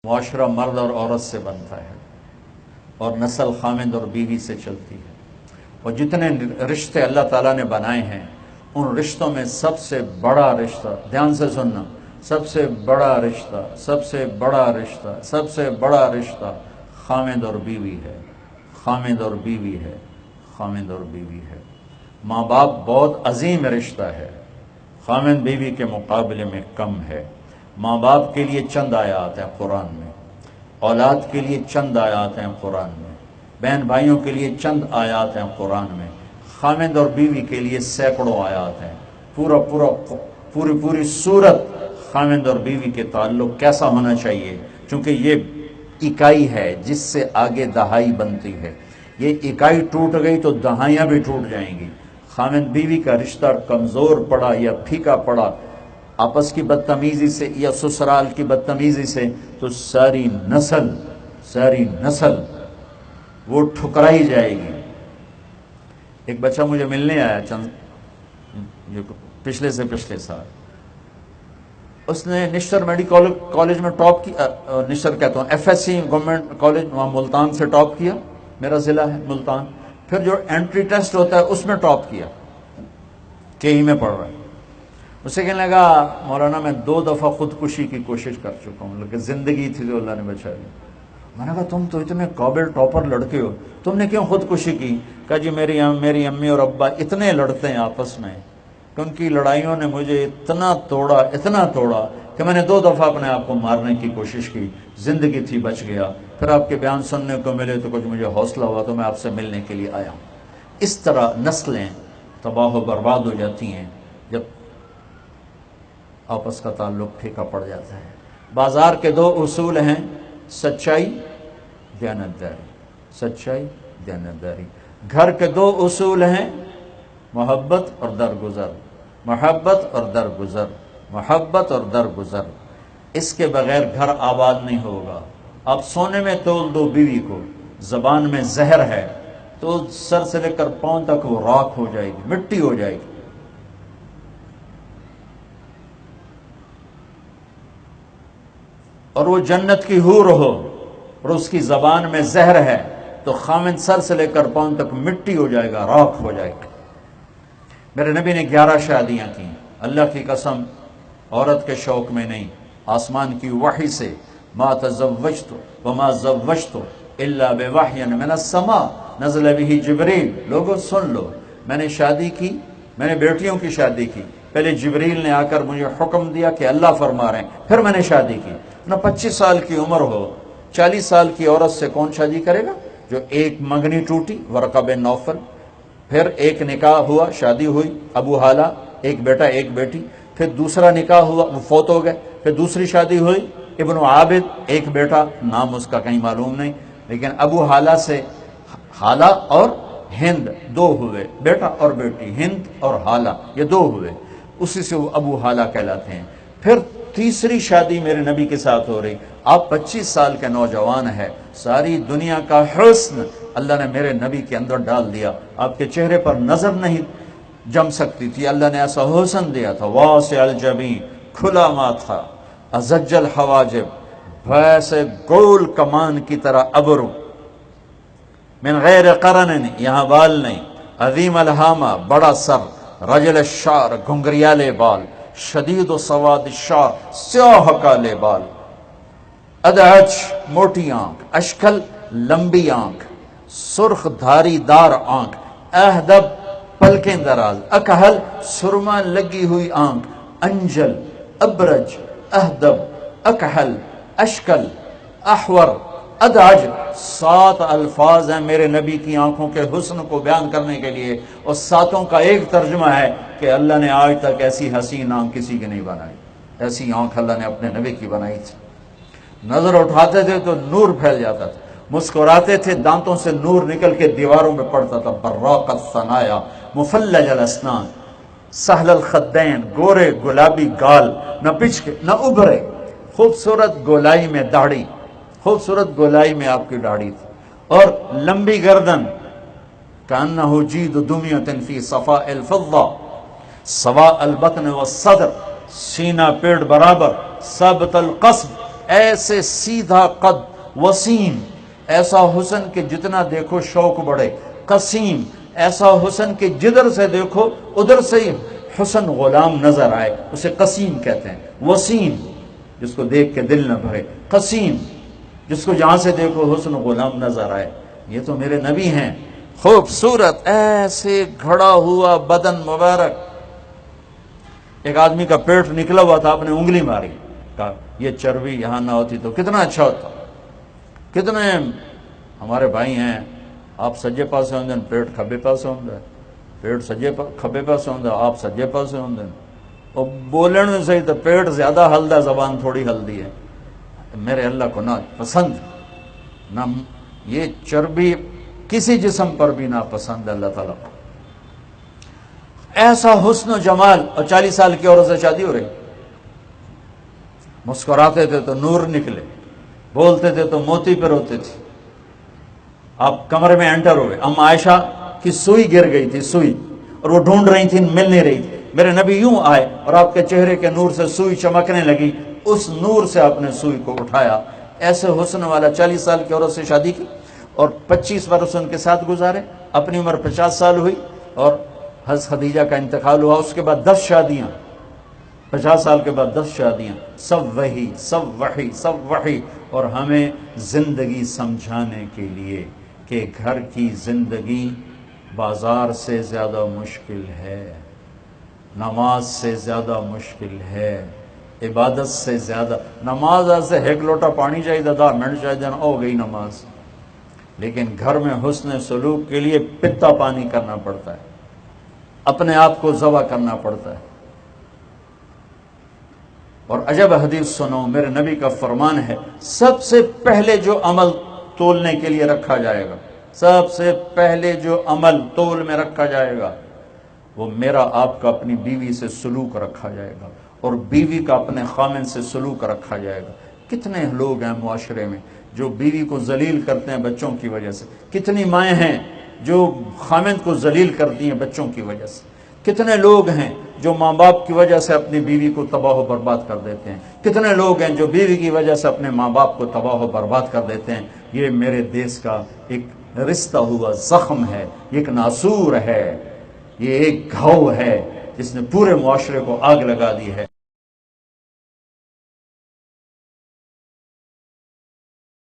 معاشرہ مرد اور عورت سے بنتا ہے اور نسل خامند اور بیوی سے چلتی ہے، اور جتنے رشتے اللہ تعالیٰ نے بنائے ہیں ان رشتوں میں سب سے بڑا رشتہ، دھیان سے سننا، سب سے بڑا رشتہ، سب سے بڑا رشتہ، سب سے بڑا رشتہ خامند اور بیوی ہے، خامند اور بیوی ہے، خامند اور بیوی ہے۔ ماں باپ بہت عظیم رشتہ ہے، خامند بیوی کے مقابلے میں کم ہے۔ ماں باپ کے لیے چند آیات ہیں قرآن میں، اولاد کے لیے چند آیات ہیں قرآن میں، بہن بھائیوں کے لیے چند آیات ہیں قرآن میں، خامند اور بیوی کے لیے سینکڑوں آیات ہیں۔ پوری سورت خامند اور بیوی کے تعلق کیسا ہونا چاہیے، چونکہ یہ اکائی ہے جس سے آگے دہائی بنتی ہے۔ یہ اکائی ٹوٹ گئی تو دہائیاں بھی ٹوٹ جائیں گی۔ خامند بیوی کا رشتہ کمزور پڑا یا پھیکا پڑا آپس کی بدتمیزی سے یا سسرال کی بدتمیزی سے، تو ساری نسل وہ ٹھکرائی جائے گی۔ ایک بچہ مجھے ملنے آیا پچھلے سال، اس نے نشتر میڈیکل کالج میں ٹاپ کیا، نشتر کہتا ہوں F S C government college وہاں ملتان سے ٹاپ کیا، میرا ضلع ہے ملتان۔ پھر جو انٹری ٹیسٹ ہوتا ہے اس میں ٹاپ کیا، کے میں پڑھ رہا ہے۔ اسے کہنے لگا مولانا میں 2 دفعہ خودکشی کی کوشش کر چکا ہوں، لیکن زندگی تھی جو اللہ نے بچا لی۔ میں نے کہا تم تو اتنے قابل ٹاپر لڑکے ہو، تم نے کیوں خودکشی کی؟ کہا جی میری امی اور ابا اتنے لڑتے ہیں آپس میں کہ ان کی لڑائیوں نے مجھے اتنا توڑا کہ میں نے 2 دفعہ اپنے آپ کو مارنے کی کوشش کی، زندگی تھی بچ گیا۔ پھر آپ کے بیان سننے کو ملے تو کچھ مجھے حوصلہ ہوا تو میں آپ سے ملنے کے لیے آیا ہوں۔ اس طرح نسلیں تباہ و برباد ہو جاتی ہیں جب آپس کا تعلق پھیکا پڑ جاتا ہے۔ بازار کے 2 اصول ہیں، سچائی، دیانتداری، سچائی، دیانتداری۔ گھر کے 2 اصول ہیں، محبت اور درگزر، محبت اور درگزر، محبت اور درگزر۔ اس کے بغیر گھر آباد نہیں ہوگا۔ آپ سونے میں تول دو بیوی کو، زبان میں زہر ہے تو سر سے لے کر پاؤں تک وہ راکھ ہو جائے گی، مٹی ہو جائے گی۔ اور وہ جنت کی حور ہو اور اس کی زبان میں زہر ہے تو خامند سر سے لے کر پاؤں تک مٹی ہو جائے گا، راکھ ہو جائے گا۔ میرے نبی نے 11 شادیاں کی، اللہ کی قسم عورت کے شوق میں نہیں، آسمان کی وحی سے، ما تزوجت وما زوجت الا بوحی من السماء نزل به جبریل۔ لوگوں سن لو، میں نے شادی کی، میں نے بیٹیوں کی شادی کی، پہلے جبریل نے آ کر مجھے حکم دیا کہ اللہ فرما رہے ہیں، پھر میں نے شادی کی۔ نہ 25 سال کی عمر ہو، 40 سال کی عورت سے کون شادی کرے گا؟ جو ایک منگنی ٹوٹی ورقہ بن نوفل، پھر ایک نکاح ہوا، شادی ہوئی، ابو حالہ، ایک بیٹا ایک بیٹی، پھر دوسرا نکاح ہوا، وہ فوت ہو گئے، پھر دوسری شادی ہوئی، ابن عابد، ایک بیٹا، نام اس کا کہیں معلوم نہیں، لیکن ابو حالہ سے حالہ اور ہند 2 ہوئے، بیٹا اور بیٹی، ہند اور حالہ یہ 2 ہوئے، اسی سے وہ ابو حالہ کہلاتے ہیں۔ پھر تیسری شادی میرے نبی کے ساتھ ہو رہی، آپ 25 سال کے نوجوان ہیں، ساری دنیا کا حسن اللہ نے میرے نبی کے اندر ڈال دیا، آپ کے چہرے پر نظر نہیں جم سکتی تھی، اللہ نے ایسا حسن دیا تھا، واسع الجبین، کھلا ماں تھا، ازج الحواجب، ویسے گول کمان کی طرح ابرو، من غیر قرن، یہاں بال نہیں، عظیم الہامہ، بڑا سر، رجل الشعر، گھنگریالے بال، شدید و سواد الشعر، سیاہ کالے بال، ادعج، موٹی آنکھ، اشکل، لمبی آنکھ، سرخ دھاری دار آنکھ، اہدب، پلکیں دراز، اکحل، سرما لگی ہوئی آنکھ، انجل، ابرج، اہدب، اکحل، اشکل، احور، ادعج۔ 7 الفاظ ہیں میرے نبی کی آنکھوں کے حسن کو بیان کرنے کے لیے، اور 7 کا ایک ترجمہ ہے کہ اللہ نے آج تک ایسی حسین آنکھ کسی کی نہیں بنائی، ایسی آنکھ اللہ نے اپنے نبی کی بنائی تھی۔ نظر اٹھاتے تھے تو نور پھیل جاتا تھا، مسکراتے تھے دانتوں سے نور نکل کے دیواروں میں پڑتا تھا، براق الثنایا، مفلج الاسنان، سہل الخدین، گورے گلابی گال، نہ پچکے نہ ابھرے، خوبصورت گولائی میں داڑھی، خوبصورت گولائی میں آپ کی داڑھی تھی، اور لمبی گردن، کأنہ جید دمیۃ فی صفاء الفضہ، سواء البطن والصدر، سینہ پیڑ برابر، ثابت القصب، ایسے سیدھا قد، وسیم، ایسا حسن کہ جتنا دیکھو شوق بڑھے، قسیم، ایسا حسن کہ جدھر سے دیکھو ادھر سے ہی حسن غلام نظر آئے، اسے قسیم کہتے ہیں۔ وسیم جس کو دیکھ کے دل نہ بھرے، قسیم جس کو جہاں سے دیکھو حسن غلام نظر آئے۔ یہ تو میرے نبی ہیں، خوبصورت، ایسے گھڑا ہوا بدن مبارک۔ ایک آدمی کا پیٹ نکلا ہوا تھا، آپ نے انگلی ماری، کہا یہ چربی یہاں نہ ہوتی تو کتنا اچھا ہوتا۔ کتنے ہمارے بھائی ہیں، آپ سجے پاسے ہوندے پیٹ کھبے پاسے ہوندا ہے، پیٹ سجے کھبے پاسے ہوندا، آپ سجے پاسے ہوندے، اور بولن میں صحیح تو پیٹ زیادہ ہلدا، زبان تھوڑی ہلدی ہے۔ میرے اللہ کو نہ پسند، نہ یہ چربی کسی جسم پر بھی نہ پسند ہے اللہ تعالیٰ کو۔ ایسا حسن و جمال، اور 40 سال کی عورت سے شادی ہو رہی، مسکراتے تھے تو نور نکلے، بولتے تھے تو موتی پر ہوتے تھے۔ آپ کمرے میں انٹر ہوئے، عائشہ کی سوئی گر گئی تھی، سوئی، اور وہ ڈھونڈ رہی تھی، مل نہیں رہی تھی۔ میرے نبی یوں آئے اور آپ کے چہرے کے نور سے سوئی چمکنے لگی، اس نور سے آپ نے سوئی کو اٹھایا۔ ایسے حسن والا 40 سال کی عورت سے شادی کی اور 25 برس ان کے ساتھ گزارے، اپنی عمر 50 سال ہوئی اور حضرت خدیجہ کا انتقال ہوا، اس کے بعد 10 شادیاں، 50 سال کے بعد 10 شادیاں، سب وحی، سب وحی، سب وحی، اور ہمیں زندگی سمجھانے کے لیے کہ گھر کی زندگی بازار سے زیادہ مشکل ہے، نماز سے زیادہ مشکل ہے، عبادت سے زیادہ۔ نماز سے ایک لوٹا پانی چاہیے، 10 منٹ چاہیے، ہو گئی نماز۔ لیکن گھر میں حسن سلوک کے لیے پتا پانی کرنا پڑتا ہے، اپنے آپ کو ذبح کرنا پڑتا ہے۔ اور عجب حدیث سنو، میرے نبی کا فرمان ہے، سب سے پہلے جو عمل تولنے کے لیے رکھا جائے گا، سب سے پہلے جو عمل تول میں رکھا جائے گا، وہ میرا آپ کا اپنی بیوی سے سلوک رکھا جائے گا، اور بیوی کا اپنے خامن سے سلوک رکھا جائے گا۔ کتنے لوگ ہیں معاشرے میں جو بیوی کو ذلیل کرتے ہیں بچوں کی وجہ سے، کتنی مائیں ہیں جو خامن کو ذلیل کرتی ہیں بچوں کی وجہ سے، کتنے لوگ ہیں جو ماں باپ کی وجہ سے اپنی بیوی کو تباہ و برباد کر دیتے ہیں، کتنے لوگ ہیں جو بیوی کی وجہ سے اپنے ماں باپ کو تباہ و برباد کر دیتے ہیں۔ یہ میرے دیس کا ایک رشتہ ہوا زخم ہے، ایک ناسور ہے، یہ ایک گھاؤ ہے جس نے پورے معاشرے کو آگ لگا دی ہے۔